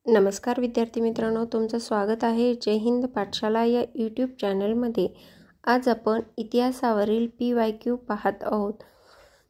नमस्कार विद्यार्थी मित्रांनो, तुमचं स्वागत आहे जय हिंद पाठशाला या यूट्यूब चॅनलमध्ये। आज आपण इतिहासावरील PYQ पाहत आहोत।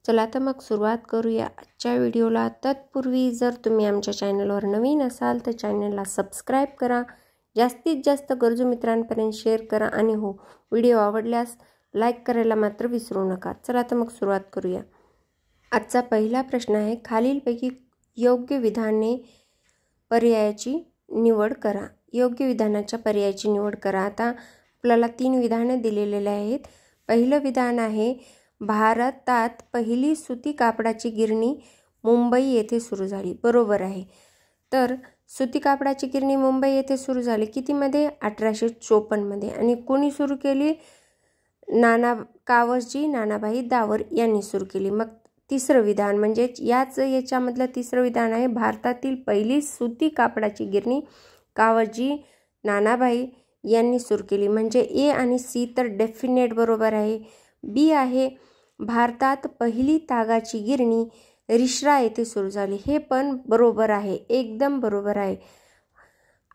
चला तर मग सुरुवात करूया आजच्या व्हिडिओला। तत्पूर्वी जर तुम्ही आमच्या चॅनलवर नवीन असाल तर चॅनलला सबस्क्राइब करा, जास्तीत जास्त गरजू मित्रांपर्यंत शेअर करा आणि हो, व्हिडिओ आवडल्यास लाईक करायला मात्र विसरू नका। चला तर मग सुरुवात करूया। आजचा पहिला प्रश्न आहे, खालीलपैकी योग्य विधाने पर्यायाची निवड करा। योग्य विधानाच्या पर्यायाची निवड करा। आता आपल्याला 3 विधाने दिलेले आहेत। पहिलं विधान आहे, भारतात पहिली सुती कापडाची गिरणी मुंबई येथे सुरू झाली। बरोबर आहे। तर सुती कापडाची गिरणी मुंबई येथे सुरू झाली कितीमध्ये? 1854 मध्ये। आणि कोणी सुरू केली? कावसजी नानाभाई दावर यांनी सुरू केली। मग तिसरं विधान म्हणजे याच्यामधलं तिसरं विधान आहे, भारतातील पहिली सुती कापडाची गिरणी कावसजी नानाभाई यांनी सुरू केली। म्हणजे ए आणि सी तर डेफिनेट बरोबर आहे। बी आहे, भारतात पहिली तागाची गिरणी रिश्रा येथे सुरू झाली। हे पण बरोबर आहे, एकदम बरोबर आहे।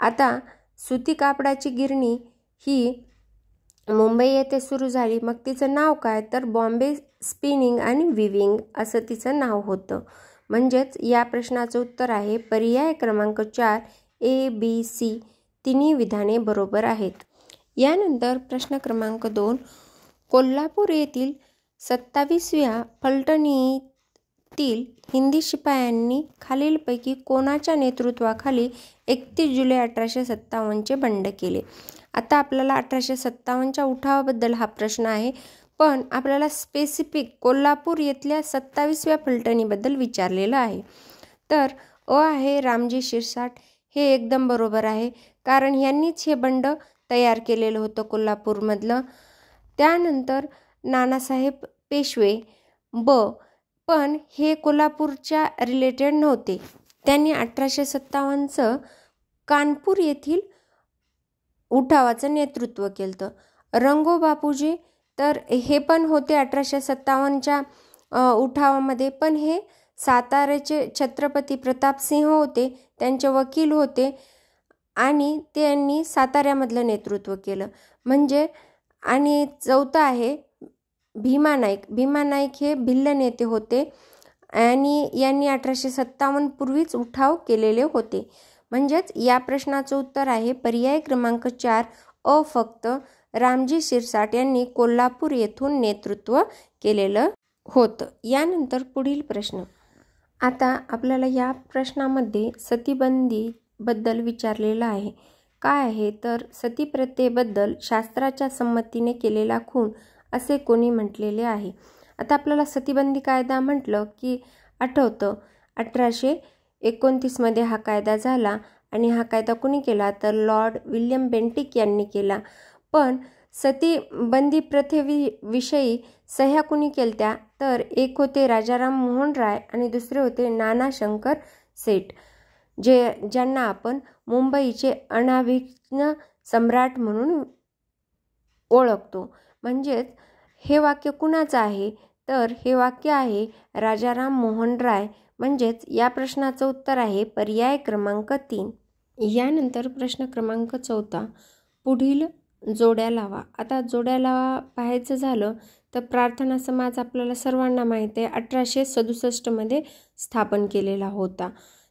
आता सुती कापडाची गिरणी ही मुंबई येथे सुरू झाली, मग तिचं नाव काय? तर बॉम्बे स्पिनिंग आणि विविंग असं तिचं नाव होतं। म्हणजेच या प्रश्नाचं उत्तर आहे पर्याय क्रमांक 4 ABC। तिन्ही विधाने बरोबर आहेत। यानंतर प्रश्न क्रमांक 2, कोल्हापूर येथील 27व्या फलटणीतील हिंदी शिपायांनी खालीलपैकी कोणाच्या नेतृत्वाखाली 31 जुलै 1857 बंड केले? आता आपल्याला 1857च्या उठावाबद्दल हा प्रश्न आहे, पण आपल्याला स्पेसिफिक कोल्हापूर येथल्या 27व्या फलटणीबद्दल विचारलेलं आहे। तर अ आहे रामजी शिरसाट, हे एकदम बरोबर आहे, कारण यांनीच हे बंड तयार केलेलं होतं कोल्हापूरमधलं। त्यानंतर नानासाहेब पेशवे ब, पण हे कोल्हापूरच्या रिलेटेड नव्हते। त्यांनी 1857चं कानपूर येथील उठावाचं नेतृत्व केलं। रंगो बापूजी तर हे पण होते 1857च्या उठावामध्ये, पण हे साताऱ्याचे छत्रपती प्रतापसिंह होते, त्यांचे वकील होते आणि त्यांनी साताऱ्यामधलं नेतृत्व केलं। म्हणजे आणि चौथा आहे भीमा नाईक। भीमा नाईक हे भिल्ल नेते होते आणि यांनी 1857 पूर्वीच उठाव केलेले होते। म्हणजेच या प्रश्नाचं उत्तर आहे पर्याय क्रमांक 4 अ, फक्त रामजी शिरसाट यांनी कोल्हापूर येथून नेतृत्व केलेलं होतं। यानंतर पुढील प्रश्न। आता आपल्याला या प्रश्नामध्ये सतीबंदी बद्दल विचारलेलं आहे। काय आहे? तर सती प्रथेबद्दल शास्त्राच्या संमतीने केलेला खून असे कोणी म्हटलेले आहे? आता आपल्याला सतीबंदी कायदा म्हटलं की आठवतं 1829 मध्ये हा कायदा झाला आणि हा कायदा कोणी केला? तर लॉर्ड विल्यम बेंटिक यांनी केला। पण सतीबंदी प्रथेविषयी सह्या कोणी केलत्या? तर एक होते राजाराम मोहन राय आणि दुसरे होते नाना शंकर सेठ, ज्यांना आपण मुंबईचे अनाभिज्ञ सम्राट म्हणून ओळखतो। म्हणजेच हे वाक्य कुणाचं आहे? तर हे वाक्य आहे राजाराम मोहन राय। म्हणजेच या प्रश्नाचं उत्तर आहे पर्याय क्रमांक 3। यानंतर प्रश्न क्रमांक 4, पुढील जोड्या लावा। आता जोड्या लावा पाहायचं झालं तर प्रार्थना समाज आपल्याला सर्वांना माहिती आहे 1867 मध्ये स्थापन केलेला होता।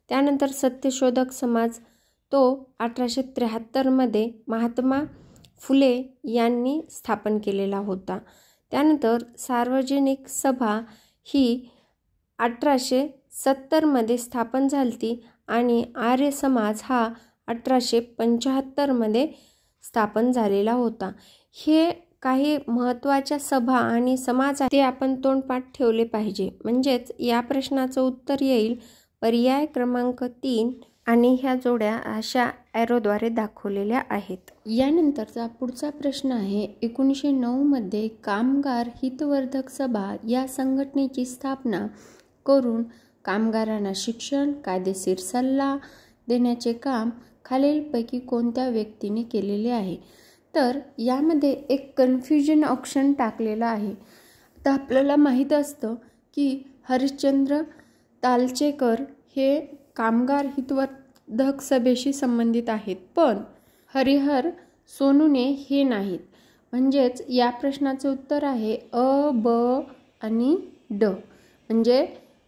त्यानंतर सत्यशोधक समाज तो 1873 मध्ये महात्मा फुले यांनी स्थापन केलेला होता। त्यानंतर सार्वजनिक सभा ही 1870 मध्ये स्थापन झाली आणि आर्य समाज हा 1875 मध्ये स्थापन झालेला होता। हे काही महत्त्वाच्या सभा आणि समाज ते आपण तोंडपाठ ठेवले पाहिजे। म्हणजेच या प्रश्नाचं उत्तर येईल पर्याय क्रमांक 3 आणि ह्या जोड्या अशा ॲरोद्वारे दाखवलेल्या आहेत। यानंतरचा पुढचा प्रश्न आहे, 1909 मध्ये कामगार हितवर्धक सभा या संघटनेची स्थापना करून कामगारांना शिक्षण, कायदेशीर सल्ला देण्याचे काम खालीलपैकी कोणत्या व्यक्तीने केलेले आहे? तर यामध्ये एक कन्फ्युजन ऑप्शन टाकलेला आहे। तर आपल्याला माहीत असतं की हरिश्चंद्र तालचेकर हे कामगार धक सभेशी संबंधित आहेत, पण हरिहर सोनूने हे नाहीत. म्हणजेच या प्रश्नाचं उत्तर आहे अ, ब आणि ड. म्हणजे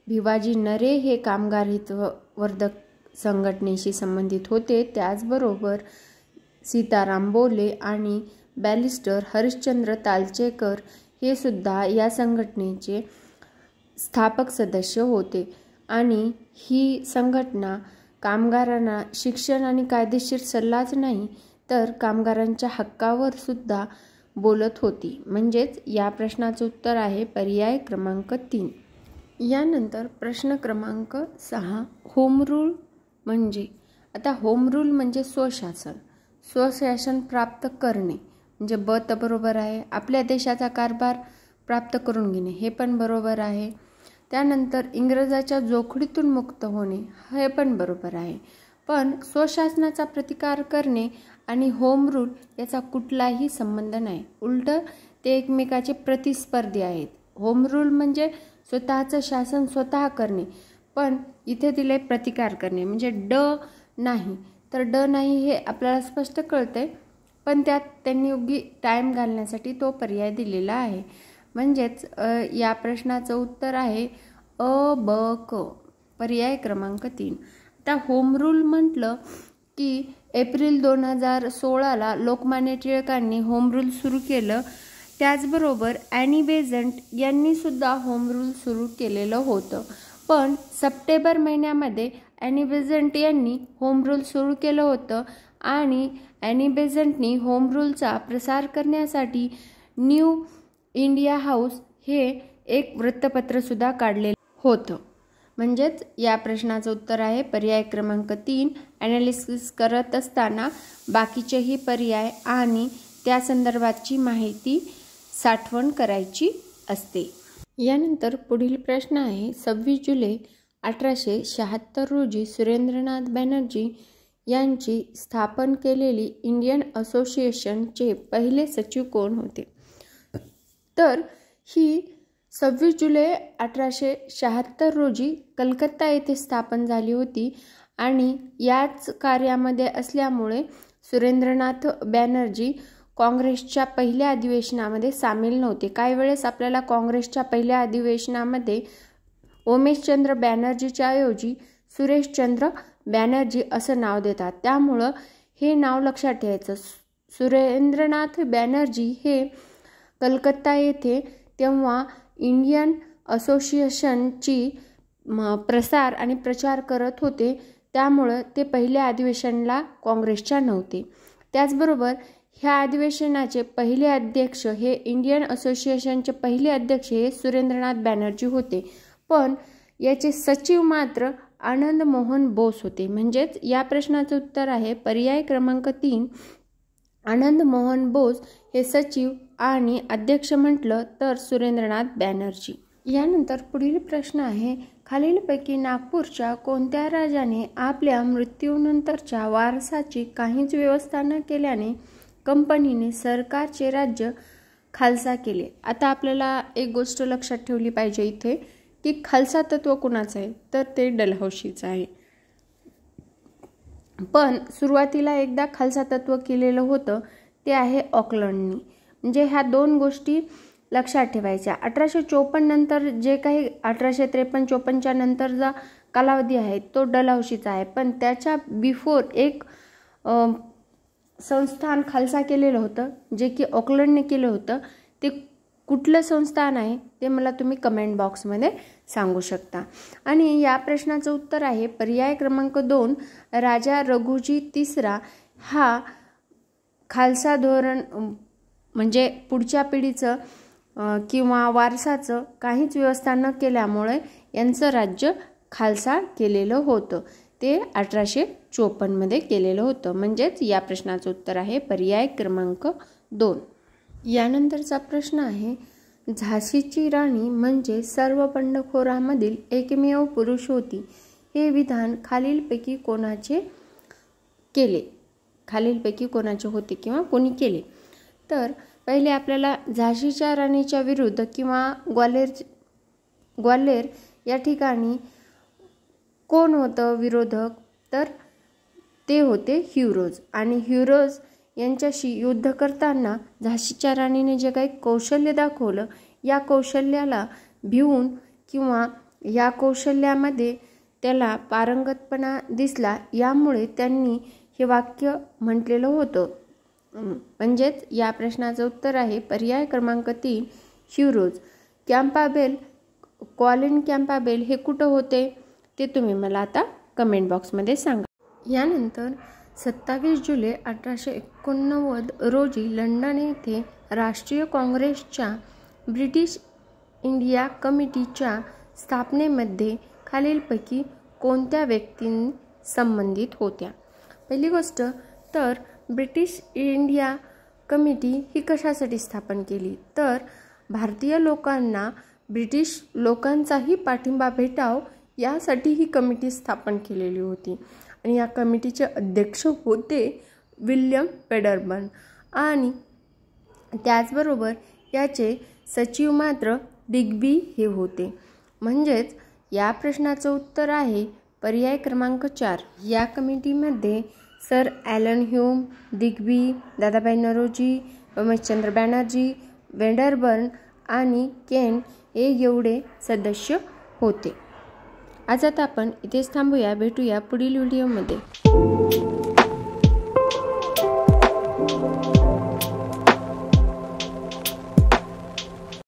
भिवाजी नरे हे कामगार हितवर्धक संघटनेशी संबंधित होते. त्याचबरोबर सीताराम बोले आणि बॅरिस्टर हरिश्चंद्र तालचेकर हे सुद्धा या संघटनेचे स्थापक सदस्य होते. आणि ही संघटना कामगारांना शिक्षण आणि कायदेशीर सल्लाच नाही तर कामगारांच्या हक्कावर सुद्धा बोलत होती. म्हणजेच या प्रश्नाचं उत्तर आहे पर्याय क्रमांक 3. यानंतर प्रश्न क्रमांक 6, होम रूल म्हणजे. आता होम रूल म्हणजे स्वशासन प्राप्त करणे. म्हणजे ब तर बरोबर आहे. आपल्या देशाचा कारभार प्राप्त करून घेणे हे पण बरोबर आहे. त्यानंतर इंग्रजाच्या जोखडीतून मुक्त होणे हे पण बरोबर आहे. पण स्वशासनाचा प्रतिकार करणे आणि होम रूल याचा कुठलाही संबंध नाही. उलट ते एकमेकाचे प्रतिस्पर्धी आहेत. होम रूल म्हणजे स्वतःचं शासन स्वतः करणे, पण इथे दिले प्रतिकार करणे. म्हणजे ड नाही तर ड नाही हे आपल्याला स्पष्ट कळतंय, पण त्यात त्यांनी योग्य टाईम घालण्यासाठी तो पर्याय दिलेला आहे. म्हणजेच या प्रश्नाचं उत्तर आहे अ, ब, क. पर्याय क्रमांक 3. आता होम रूल म्हटलं की एप्रिल 2016ला लोकमान्य टिळकांनी होम रूल सुरू केलं. त्याचबरोबर ॲनी बेझंट यांनी सुद्धा होम रूल सुरू केलेलं होतं. पण सप्टेंबर महिन्यामध्ये ॲनी बेझंट यांनी होम रूल सुरू केलं होतं आणि ॲनी बेझंटनी होम रूलचा प्रसार करण्यासाठी न्यू इंडिया हाऊस हे एक वृत्तपत्रसुद्धा काढलेलं होतं. म्हणजेच या प्रश्नाचं उत्तर आहे पर्याय क्रमांक 3. ॲनालिसिस करत असताना बाकीचेही पर्याय आणि त्या संदर्भाची माहिती साठवण करायची असते. यानंतर पुढील प्रश्न आहे 26 जुलै 1876 रोजी सुरेंद्रनाथ बॅनर्जी यांची स्थापन केलेली इंडियन असोसिएशनचे पहिले सचिव कोण होते? तर ही 26 जुलै 1876 रोजी कलकत्ता येथे स्थापन झाली होती आणि याच कार्यामध्ये असल्यामुळे सुरेंद्रनाथ बॅनर्जी काँग्रेसच्या पहिल्या अधिवेशनामध्ये सामील नव्हते. काही वेळेस आपल्याला काँग्रेसच्या पहिल्या अधिवेशनामध्ये उमेशचंद्र बॅनर्जीच्या ऐवजी सुरेशचंद्र बॅनर्जी असं नाव देतात. त्यामुळं हे नाव लक्षात ठेवायचं. सुरेंद्रनाथ बॅनर्जी हे कलकत्ता येथे तेव्हा इंडियन असोसिएशनची प्रसार आणि प्रचार करत होते. त्यामुळं ते पहिल्या अधिवेशनाला काँग्रेसच्या नव्हते. त्याचबरोबर ह्या अधिवेशनाचे पहिले अध्यक्ष हे इंडियन असोसिएशनचे पहिले अध्यक्ष हे सुरेंद्रनाथ बॅनर्जी होते. पण याचे सचिव मात्र आनंद मोहन बोस होते. म्हणजेच या प्रश्नाचं उत्तर आहे पर्याय क्रमांक 3. आनंद मोहन बोस हे सचिव आणि अध्यक्ष म्हटलं तर सुरेंद्रनाथ बॅनर्जी. यानंतर पुढील प्रश्न आहे खालीलपैकी नागपूरच्या कोणत्या राजाने आपल्या मृत्यूनंतरच्या वारसाची काहीच व्यवस्था न केल्याने कंपनीने सरकारचे राज्य खालसा केले? आता आपल्याला एक गोष्ट लक्षात ठेवली पाहिजे इथे की खालसा तत्व कुणाचं आहे तर ते डलहौसीचं आहे. पण सुरुवातीला एकदा खालसा तत्व केलेलं होतं ते आहे ऑकलंडनी. म्हणजे ह्या दोन गोष्टी लक्षात ठेवायच्या. 1854 नंतर जे काही 1853-54च्या नंतरचा कालावधी आहे तो डलहौसीचा आहे. पण त्याच्या बिफोर एक संस्थान खालसा केलेलं होतं जे की ऑकलंडने केलं होतं. ते कुठलं संस्थान आहे ते मला तुम्ही कमेंट बॉक्समध्ये सांगू शकता. आणि या प्रश्नाचं उत्तर आहे पर्याय क्रमांक 2. राजा रघुजी तिसरा हा खालसा धोरण म्हणजे पुढच्या पिढीचं किंवा वारसाचं काहीच व्यवस्था न केल्यामुळे यांचं राज्य खालसा केलेलं होतं. ते 1854मध्ये केलेलं होतं. म्हणजेच या प्रश्नाचं उत्तर आहे पर्याय क्रमांक 2. यानंतरचा प्रश्न आहे झाशीची राणी म्हणजे सर्व बंडखोरांमधील एकमेव पुरुष होती. हे विधान खालीलपैकी कोणाचे केले? खालीलपैकी कोणाचे होते किंवा कोणी केले? तर पहिले आपल्याला झाशीच्या राणीच्या विरुद्ध किंवा ग्वाल्हेर या ठिकाणी कोण होतं विरोधक? तर ते होते ह्युरोज. आणि ह्युरोज यांच्याशी युद्ध करताना झाशीच्या राणीने जे काही कौशल्य दाखवलं, या कौशल्याला भिवून किंवा या कौशल्यामध्ये त्याला पारंगतपणा दिसला, यामुळे त्यांनी हे वाक्य म्हटलेलं होतं. म्हणजेच या प्रश्नाचं उत्तर आहे पर्याय क्रमांक 3 ह्युरोज. कॅम्पाबेल, कॉलिन कॅम्पाबेल हे कुठं होते ते तुम्ही मला आता कमेंट बॉक्समध्ये सांगा. यानंतर 27 जुलै 1889 रोजी लंडन येथे राष्ट्रीय काँग्रेसच्या ब्रिटिश इंडिया कमिटीच्या स्थापनेमध्ये खालीलपैकी कोणत्या व्यक्ती संबंधित होत्या? पहिली गोष्ट तर ब्रिटिश इंडिया कमिटी ही कशासाठी स्थापन केली? तर भारतीय लोकांना ब्रिटिश लोकांचाही पाठिंबा भेटाव यासाठी ही कमिटी स्थापन केलेली होती. आणि या कमिटीचे अध्यक्ष होते विल्यम वेडरबर्न आणि त्याचबरोबर याचे सचिव मात्र डिग्बी हे होते. म्हणजेच या प्रश्नाचं उत्तर आहे पर्याय क्रमांक 4. या कमिटीमध्ये sir Allan Hume, Digby, Dadabhai Naoroji, Rameshchandra Banerjee, Wedderburn आणि केन हे एवढे सदस्य होते. आज आता आपण इथेच थांबूया. भेटूया पुढील व्हिडिओमध्ये.